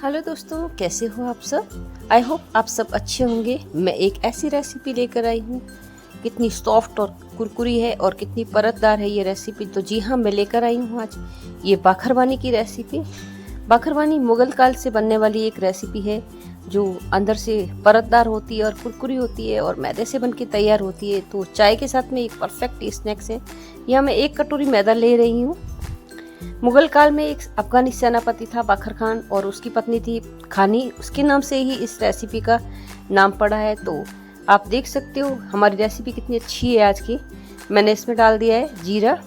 Hello दोस्तों, कैसे हो आप सब। आई होप आप सब अच्छे होंगे। मैं एक ऐसी रेसिपी लेकर आई हूँ, कितनी सॉफ्ट और कुरकुरी है और कितनी परतदार है ये रेसिपी। तो जी हाँ, मैं लेकर आई हूँ आज ये बाखरवानी की रेसिपी। बाखरवानी मुगल काल से बनने वाली एक रेसिपी है जो अंदर से परतदार होती है और कुरकुरी होती है और मैदे से बनके तैयार होती है। तो चाय के साथ में एक परफेक्ट स्नैक्स है। यहाँ मैं 1 कटोरी मैदा ले रही हूँ। मुगल काल में एक अफगानी सेनापति था बाखर खान और उसकी पत्नी थी खानी, उसके नाम से ही इस रेसिपी का नाम पड़ा है। तो आप देख सकते हो हमारी रेसिपी कितनी अच्छी है आज की। मैंने इसमें डाल दिया है जीरा।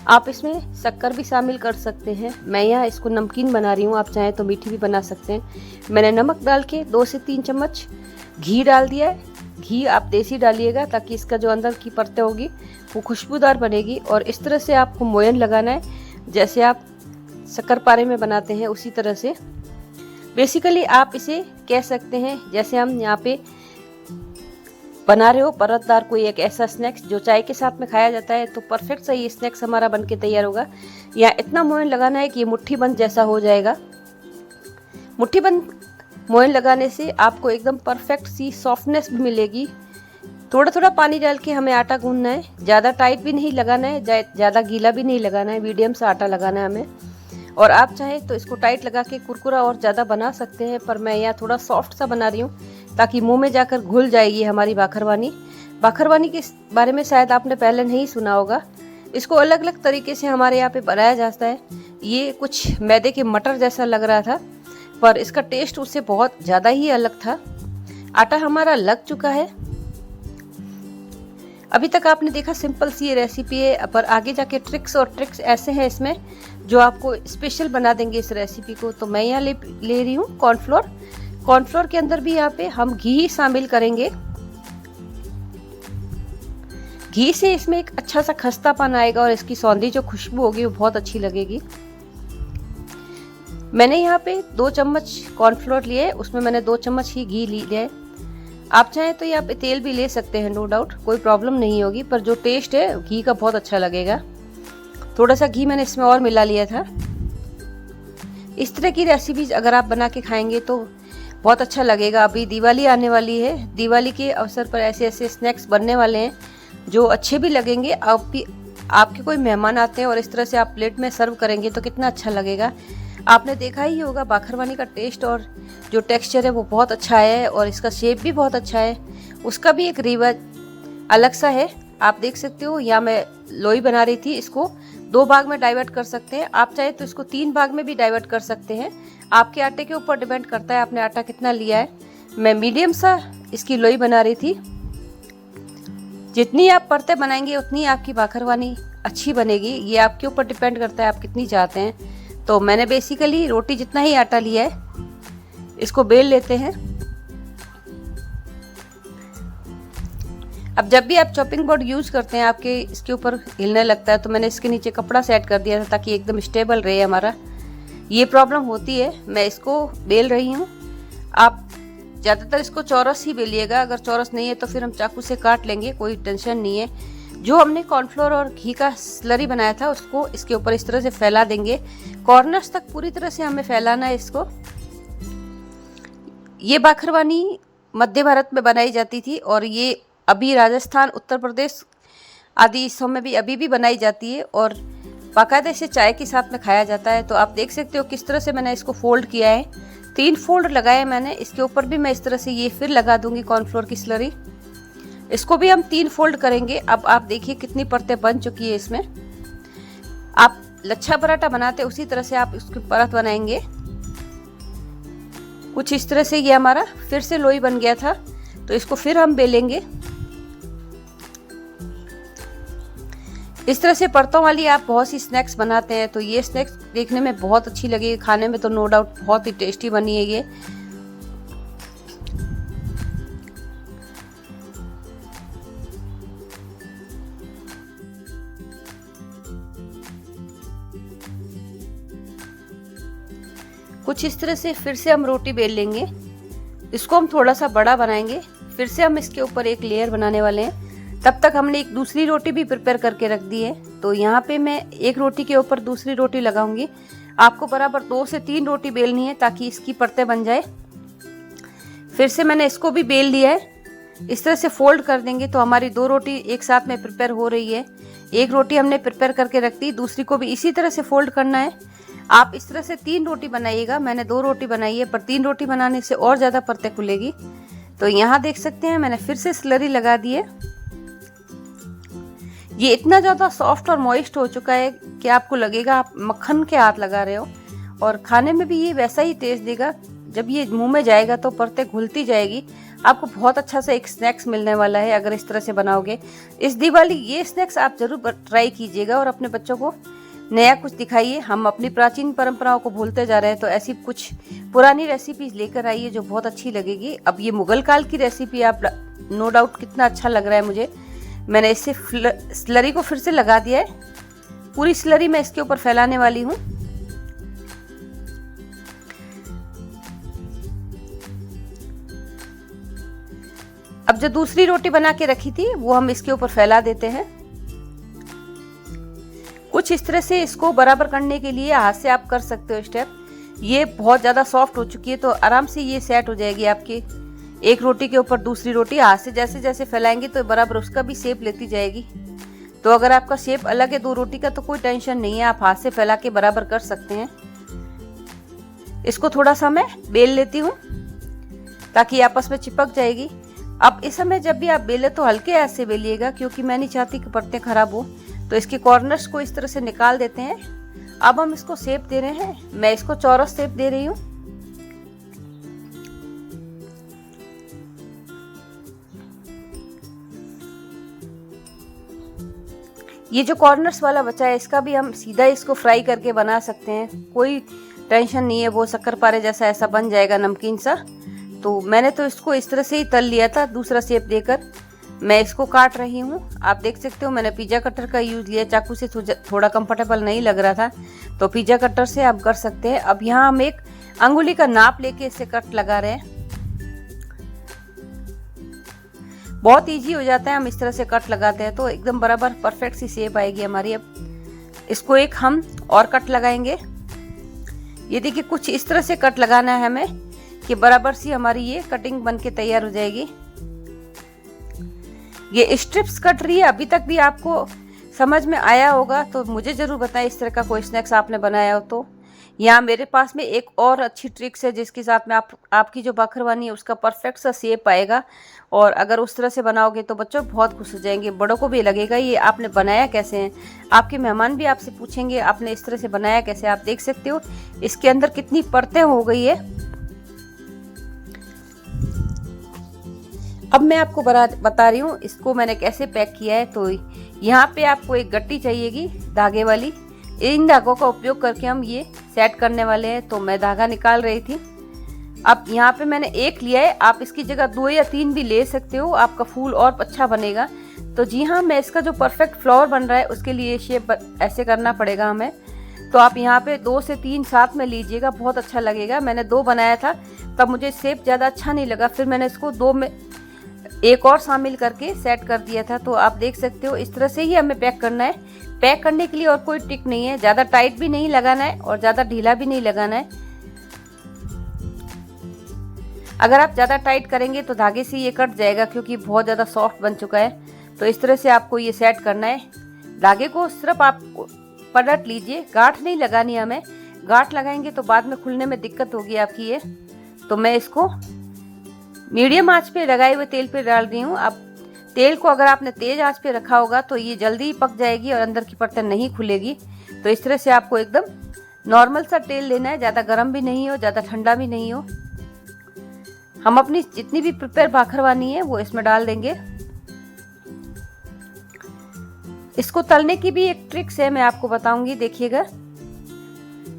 आप इसमें शक्कर भी शामिल कर सकते हैं। मैं यहाँ इसको नमकीन बना रही हूँ, आप चाहें तो मीठी भी बना सकते हैं। मैंने नमक डाल के 2 से 3 चम्मच घी डाल दिया है। घी आप देसी डालिएगा ताकि इसका जो अंदर की परतें होगी वो खुशबूदार बनेगी। और इस तरह से आपको मोयन लगाना है जैसे आप शक्करपारे में बनाते हैं, उसी तरह से। बेसिकली आप इसे कह सकते हैं जैसे हम यहाँ पे बना रहे हो परतदार कोई एक ऐसा स्नैक्स जो चाय के साथ में खाया जाता है। तो परफेक्ट सा ये स्नैक्स हमारा बनके तैयार होगा। यहाँ इतना मोयन लगाना है कि ये मुट्ठी बंद जैसा हो जाएगा। मुट्ठी बंद मोयन लगाने से आपको एकदम परफेक्ट सी सॉफ्टनेस भी मिलेगी। थोड़ा थोड़ा पानी डाल के हमें आटा गूंदना है, ज़्यादा टाइट भी नहीं लगाना है, ज़्यादा गीला भी नहीं लगाना है, मीडियम सा आटा लगाना है हमें। और आप चाहें तो इसको टाइट लगा के कुरकुरा और ज़्यादा बना सकते हैं, पर मैं यहाँ थोड़ा सॉफ्ट सा बना रही हूँ ताकि मुंह में जाकर घुल जाएगी हमारी बाखरवानी। बाखरवानी के बारे में शायद आपने पहले नहीं सुना होगा। इसको अलग अलग तरीके से हमारे यहाँ पे बनाया जाता है। ये कुछ मैदे के मटर जैसा लग रहा था, पर इसका टेस्ट उससे बहुत ज़्यादा ही अलग था। आटा हमारा लग चुका है। अभी तक आपने देखा सिंपल सी ये रेसिपी है, पर आगे जाके ट्रिक्स ऐसे हैं इसमें जो आपको स्पेशल बना देंगे इस रेसिपी को। तो मैं यहाँ ले रही हूँ कॉर्नफ्लोर। कॉर्नफ्लोर के अंदर भी यहाँ पे हम घी शामिल करेंगे। घी से इसमें एक अच्छा सा खस्तापन आएगा और इसकी सौंधी जो खुशबू होगी वो बहुत अच्छी लगेगी। मैंने यहाँ पे 2 चम्मच कॉर्नफ्लोर लिए, उसमें मैंने 2 चम्मच ही घी लिया है। आप चाहें तो यहाँ पे तेल भी ले सकते हैं, नो डाउट, कोई प्रॉब्लम नहीं होगी, पर जो टेस्ट है घी का बहुत अच्छा लगेगा। थोड़ा सा घी मैंने इसमें और मिला लिया था। इस तरह की रेसिपीज अगर आप बना के खाएंगे तो बहुत अच्छा लगेगा। अभी दिवाली आने वाली है, दिवाली के अवसर पर ऐसे ऐसे स्नैक्स बनने वाले हैं जो अच्छे भी लगेंगे। आपके कोई मेहमान आते हैं और इस तरह से आप प्लेट में सर्व करेंगे तो कितना अच्छा लगेगा। आपने देखा ही होगा बाखरवानी का टेस्ट और जो टेक्सचर है वो बहुत अच्छा है और इसका शेप भी बहुत अच्छा है। उसका भी एक रिवाज अलग सा है। आप देख सकते हो यहाँ मैं लोई बना रही थी, इसको 2 भाग में डाइवर्ट कर सकते हैं। आप चाहे तो इसको 3 भाग में भी डाइवर्ट कर सकते हैं। आपके आटे के ऊपर डिपेंड करता है आपने आटा कितना लिया है। मैं मीडियम सा इसकी लोई बना रही थी। जितनी आप परतें बनाएंगे उतनी आपकी बाखरवानी अच्छी बनेगी। ये आपके ऊपर डिपेंड करता है आप कितनी चाहते हैं। तो मैंने बेसिकली रोटी जितना ही आटा लिया है, इसको बेल लेते हैं। अब जब भी आप चॉपिंग बोर्ड यूज करते हैं आपके इसके ऊपर हिलने लगता है, तो मैंने इसके नीचे कपड़ा सेट कर दिया था ताकि एकदम स्टेबल रहे हमारा। ये प्रॉब्लम होती है। मैं इसको बेल रही हूँ। आप ज़्यादातर इसको चौरस ही बेलिएगा, अगर चौरस नहीं है तो फिर हम चाकू से काट लेंगे, कोई टेंशन नहीं है। जो हमने कॉर्नफ्लोर और घी का स्लरी बनाया था उसको इसके ऊपर इस तरह से फैला देंगे। कॉर्नर्स तक पूरी तरह से हमें फैलाना है इसको। ये बाखरवानी मध्य भारत में बनाई जाती थी और ये अभी राजस्थान, उत्तर प्रदेश आदि हिस्सों में भी अभी भी बनाई जाती है और बाकायदा इसे चाय के साथ में खाया जाता है। तो आप देख सकते हो किस तरह से मैंने इसको फोल्ड किया है। 3 फोल्ड लगाए मैंने। इसके ऊपर भी मैं इस तरह से ये फिर लगा दूंगी कॉर्नफ्लोर की स्लरी। इसको भी हम 3 फोल्ड करेंगे। अब आप देखिए कितनी परतें बन चुकी है इसमें। आप लच्छा पराठा बनाते उसी तरह से आप इसकी परत बनाएंगे। कुछ इस तरह से ये हमारा फिर से लोई बन गया था, तो इसको फिर हम बेलेंगे। इस तरह से परतों वाली आप बहुत सी स्नैक्स बनाते हैं, तो ये स्नैक्स देखने में बहुत अच्छी लगेगी, खाने में तो नो डाउट बहुत ही टेस्टी बनी है ये। कुछ इस तरह से फिर से हम रोटी बेल लेंगे। इसको हम थोड़ा सा बड़ा बनाएंगे। फिर से हम इसके ऊपर एक लेयर बनाने वाले हैं। तब तक हमने एक दूसरी रोटी भी प्रिपेयर करके रख दी है। तो यहाँ पे मैं एक रोटी के ऊपर दूसरी रोटी लगाऊंगी। आपको बराबर 2 से 3 रोटी बेलनी है ताकि इसकी परतें बन जाए। फिर से मैंने इसको भी बेल लिया है। इस तरह से फोल्ड कर देंगे तो हमारी 2 रोटी एक साथ में प्रिपेयर हो रही है। एक रोटी हमने प्रिपेयर करके रख दी, दूसरी को भी इसी तरह से फोल्ड करना है। आप इस तरह से 3 रोटी बनाइएगा। मैंने 2 रोटी बनाई है, पर 3 रोटी बनाने से और ज़्यादा परतें खुलेगी। तो यहाँ देख सकते हैं मैंने फिर से स्लरी लगा दी है। ये इतना ज़्यादा सॉफ्ट और मॉइस्ट हो चुका है कि आपको लगेगा आप मक्खन के हाथ लगा रहे हो, और खाने में भी ये वैसा ही टेस्ट देगा। जब ये मुंह में जाएगा तो परतें घुलती जाएगी। आपको बहुत अच्छा सा एक स्नैक्स मिलने वाला है अगर इस तरह से बनाओगे। इस दिवाली ये स्नैक्स आप जरूर ट्राई कीजिएगा और अपने बच्चों को नया कुछ दिखाइए। हम अपनी प्राचीन परंपराओं को भूलते जा रहे हैं, तो ऐसी कुछ पुरानी रेसिपीज लेकर आइए जो बहुत अच्छी लगेगी। अब ये मुगल काल की रेसिपी आप नो डाउट कितना अच्छा लग रहा है मुझे। मैंने इससे स्लरी को फिर से लगा दिया है। पूरी स्लरी मैं इसके ऊपर फैलाने वाली हूँ। अब जो दूसरी रोटी बना के रखी थी वो हम इसके ऊपर फैला देते हैं। कुछ इस तरह से इसको बराबर करने के लिए हाथ से आप कर सकते हो स्टेप। ये बहुत ज़्यादा सॉफ्ट हो चुकी है तो आराम से ये सेट हो जाएगी आपकी। एक रोटी के ऊपर दूसरी रोटी हाथ से जैसे जैसे फैलाएंगे तो बराबर उसका भी शेप लेती जाएगी। तो अगर आपका शेप अलग है 2 रोटी का तो कोई टेंशन नहीं है, आप हाथ से फैला के बराबर कर सकते हैं। इसको थोड़ा सा मैं बेल लेती हूँ ताकि आपस में चिपक जाएगी। अब इस समय जब भी आप बेले तो हल्के हाथ से बेलिएगा, क्योंकि मैं नहीं चाहती कि परतें खराब हो। तो इसके कॉर्नर्स को इस तरह से निकाल देते हैं। अब हम इसको शेप दे रहे हैं। मैं इसको चौरस शेप दे रही हूँ। ये जो कॉर्नर्स वाला बचा है इसका भी हम सीधा इसको फ्राई करके बना सकते हैं, कोई टेंशन नहीं है। वो शक्करपारे जैसा ऐसा बन जाएगा, नमकीन सा। तो मैंने तो इसको इस तरह से ही तल लिया था, दूसरा शेप देकर। मैं इसको काट रही हूँ। आप देख सकते हो मैंने पिज़्ज़ा कटर का यूज़ लिया। चाकू से थोड़ा कंफर्टेबल नहीं लग रहा था तो पिज़्ज़ा कटर से आप कर सकते हैं। अब यहाँ हम एक अंगुली का नाप लेके इससे कट लगा रहे हैं। बहुत इजी हो जाता है, हम इस तरह से कट लगाते हैं तो एकदम बराबर परफेक्ट सी शेप आएगी हमारी। अब इसको एक हम और कट लगाएंगे। ये देखिए कुछ इस तरह से कट लगाना है हमें कि बराबर सी हमारी ये कटिंग बन के तैयार हो जाएगी। ये स्ट्रिप्स कट रही है। अभी तक भी आपको समझ में आया होगा तो मुझे जरूर बताएं इस तरह का कोई स्नैक्स आपने बनाया हो तो। यहाँ मेरे पास में एक और अच्छी ट्रिक्स है जिसके साथ में आपकी जो बाखरवानी है उसका परफेक्ट सा शेप आएगा। और अगर उस तरह से बनाओगे तो बच्चों बहुत खुश हो जाएंगे, बड़ों को भी लगेगा ये आपने बनाया कैसे है। आपके मेहमान भी आपसे पूछेंगे आपने इस तरह से बनाया कैसे। आप देख सकते हो इसके अंदर कितनी परतें हो गई है। अब मैं आपको बता रही हूँ इसको मैंने कैसे पैक किया है। तो यहाँ पे आपको एक गट्टी चाहिएगी धागे वाली। इन धागों का उपयोग करके हम ये सेट करने वाले हैं। तो मैं धागा निकाल रही थी। अब यहाँ पे मैंने एक लिया है, आप इसकी जगह 2 या 3 भी ले सकते हो, आपका फूल और अच्छा बनेगा। तो जी हाँ, मैं इसका जो परफेक्ट फ्लावर बन रहा है उसके लिए शेप ऐसे करना पड़ेगा हमें। तो आप यहाँ पे 2 से 3 साथ में लीजिएगा, बहुत अच्छा लगेगा। मैंने 2 बनाया था तब मुझे शेप ज़्यादा अच्छा नहीं लगा, फिर मैंने इसको 2 में एक और शामिल करके सेट कर दिया था। तो आप देख सकते हो इस तरह से ही हमें पैक करना है। पैक करने के लिए और कोई ट्रिक नहीं है, ज़्यादा टाइट भी नहीं लगाना है और ज़्यादा ढीला भी नहीं लगाना है। अगर आप ज़्यादा टाइट करेंगे तो धागे से ये कट जाएगा क्योंकि बहुत ज़्यादा सॉफ्ट बन चुका है। तो इस तरह से आपको ये सेट करना है। धागे को सिर्फ आप पलट लीजिए, गांठ नहीं लगानी हमें। गांठ लगाएंगे तो बाद में खुलने में दिक्कत होगी आपकी ये। तो मैं इसको मीडियम आंच पे लगाए हुए तेल पे डाल रही हूँ। अब तेल को अगर आपने तेज आंच पे रखा होगा तो ये जल्दी ही पक जाएगी और अंदर की परतें नहीं खुलेगी। तो इस तरह से आपको एकदम नॉर्मल सा तेल लेना है, ज़्यादा गर्म भी नहीं हो ज़्यादा ठंडा भी नहीं हो। हम अपनी जितनी भी प्रिपेयर बाखरवानी है वो इसमें डाल देंगे। इसको तलने की भी एक ट्रिक्स है, मैं आपको बताऊंगी, देखिएगा।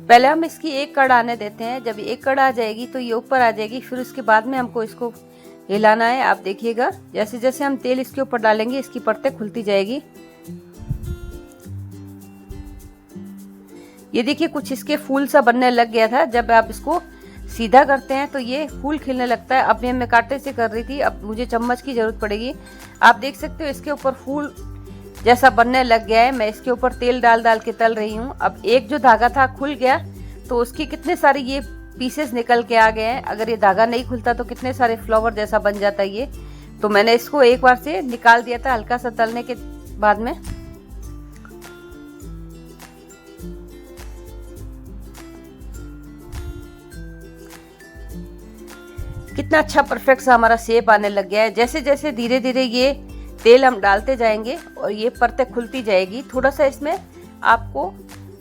पहले हम इसकी एक कड़ आने देते हैं। जब एक कड़ आ जाएगी तो ये ऊपर आ जाएगी, फिर उसके बाद में हमको इसको हिलाना है। आप देखिएगा जैसे जैसे हम तेल इसके ऊपर डालेंगे इसकी परतें खुलती जाएगी। ये देखिए कुछ इसके फूल सा बनने लग गया था। जब आप इसको सीधा करते हैं तो ये फूल खिलने लगता है। अब मैं कांटे से कर रही थी, अब मुझे चम्मच की जरूरत पड़ेगी। आप देख सकते हो इसके ऊपर फूल जैसा बनने लग गया है। मैं इसके ऊपर तेल डाल डाल के तल रही हूँ। अब एक जो धागा था खुल गया तो उसकी कितने सारे ये पीसेस निकल के आ गए हैं। अगर ये धागा नहीं खुलता तो कितने सारे फ्लावर जैसा बन जाता है ये। तो मैंने इसको एक बार से निकाल दिया था हल्का सा तलने के बाद में। कितना अच्छा परफेक्ट सा हमारा शेप आने लग गया है। जैसे जैसे धीरे धीरे ये तेल हम डालते जाएंगे और ये परतें खुलती जाएगी। थोड़ा सा इसमें आपको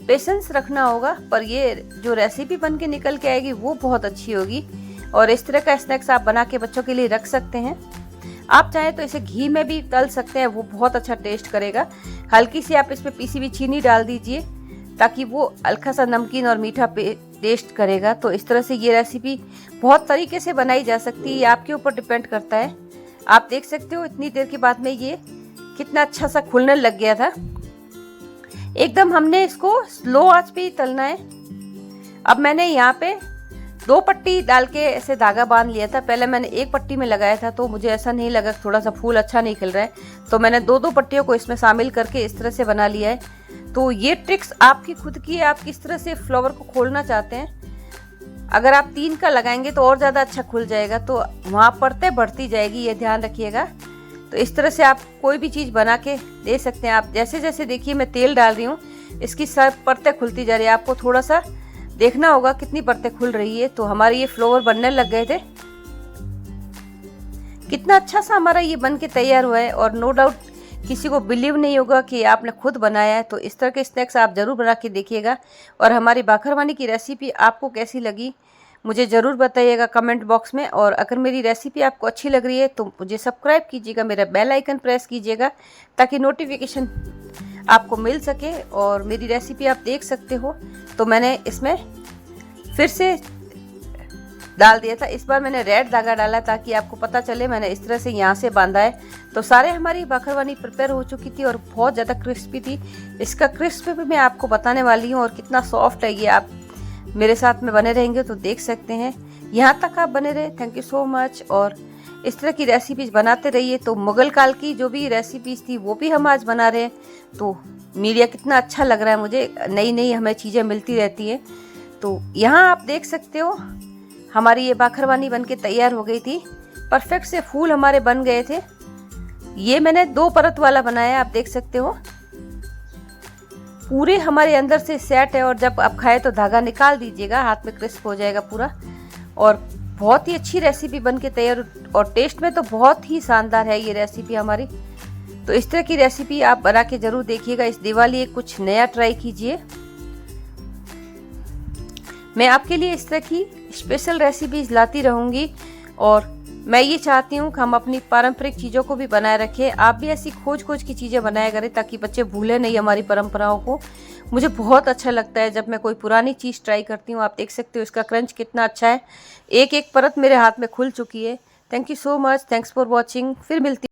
पेशेंस रखना होगा, पर ये जो रेसिपी बन के निकल के आएगी वो बहुत अच्छी होगी। और इस तरह का स्नैक्स आप बना के बच्चों के लिए रख सकते हैं। आप चाहें तो इसे घी में भी तल सकते हैं, वो बहुत अच्छा टेस्ट करेगा। हल्की सी आप इसमें पीसी हुई चीनी डाल दीजिए ताकि वो हल्का सा नमकीन और मीठा टेस्ट करेगा। तो इस तरह से ये रेसिपी बहुत तरीके से बनाई जा सकती है, ये आपके ऊपर डिपेंड करता है। आप देख सकते हो इतनी देर के बाद में ये कितना अच्छा सा खुलने लग गया था। एकदम हमने इसको स्लो आंच पे ही तलना है। अब मैंने यहाँ पे 2 पट्टी डाल के ऐसे धागा बांध लिया था। पहले मैंने 1 पट्टी में लगाया था तो मुझे ऐसा नहीं लगा, थोड़ा सा फूल अच्छा नहीं खिल रहा है, तो मैंने 2-2 पट्टियों को इसमें शामिल करके इस तरह से बना लिया है। तो ये ट्रिक्स आपकी खुद की है, आप किस तरह से फ्लावर को खोलना चाहते हैं। अगर आप 3 का लगाएंगे तो और ज़्यादा अच्छा खुल जाएगा, तो वहाँ परतें बढ़ती जाएगी, ये ध्यान रखिएगा। तो इस तरह से आप कोई भी चीज़ बना के दे सकते हैं। आप जैसे जैसे देखिए मैं तेल डाल रही हूँ, इसकी सब परतें खुलती जा रही है। आपको थोड़ा सा देखना होगा कितनी परतें खुल रही है। तो हमारे ये फ्लावर बनने लग गए थे। कितना अच्छा सा हमारा ये बन के तैयार हुआ है और नो डाउट किसी को बिलीव नहीं होगा कि आपने खुद बनाया है। तो इस तरह के स्नैक्स आप ज़रूर बना के देखिएगा। और हमारी बाखरवानी की रेसिपी आपको कैसी लगी मुझे ज़रूर बताइएगा कमेंट बॉक्स में। और अगर मेरी रेसिपी आपको अच्छी लग रही है तो मुझे सब्सक्राइब कीजिएगा, मेरा बेल आइकन प्रेस कीजिएगा ताकि नोटिफिकेशन आपको मिल सके और मेरी रेसिपी आप देख सकते हो। तो मैंने इसमें फिर से डाल दिया था। इस बार मैंने रेड धागा डाला ताकि आपको पता चले। मैंने इस तरह से यहाँ से बांधा है। तो सारे हमारी बाखरवानी प्रिपेयर हो चुकी थी और बहुत ज़्यादा क्रिस्पी थी। इसका क्रिस्प भी मैं आपको बताने वाली हूँ और कितना सॉफ्ट है ये। आप मेरे साथ में बने रहेंगे तो देख सकते हैं। यहाँ तक आप बने रहे, थैंक यू सो मच। और इस तरह की रेसिपीज बनाते रहिए। तो मुगल काल की जो भी रेसिपीज थी वो भी हम आज बना रहे हैं। तो मीडिया कितना अच्छा लग रहा है मुझे, नई नई हमें चीज़ें मिलती रहती हैं। तो यहाँ आप देख सकते हो हमारी ये बाखरवानी बन के तैयार हो गई थी। परफेक्ट से फूल हमारे बन गए थे। ये मैंने 2 परत वाला बनाया, आप देख सकते हो पूरे हमारे अंदर से सेट है। और जब आप खाए तो धागा निकाल दीजिएगा, हाथ में क्रिस्प हो जाएगा पूरा। और बहुत ही अच्छी रेसिपी बन के तैयार और टेस्ट में तो बहुत ही शानदार है ये रेसिपी हमारी। तो इस तरह की रेसिपी आप बना के ज़रूर देखिएगा। इस दिवाली कुछ नया ट्राई कीजिए। मैं आपके लिए इस तरह की स्पेशल रेसिपीज लाती रहूँगी और मैं ये चाहती हूँ कि हम अपनी पारंपरिक चीज़ों को भी बनाए रखें। आप भी ऐसी खोज खोज की चीज़ें बनाया करें ताकि बच्चे भूलें नहीं हमारी परंपराओं को। मुझे बहुत अच्छा लगता है जब मैं कोई पुरानी चीज़ ट्राई करती हूँ। आप देख सकते हो इसका क्रंच कितना अच्छा है। एक एक परत मेरे हाथ में खुल चुकी है। Thank you so much, thanks for watching. फिर मिलती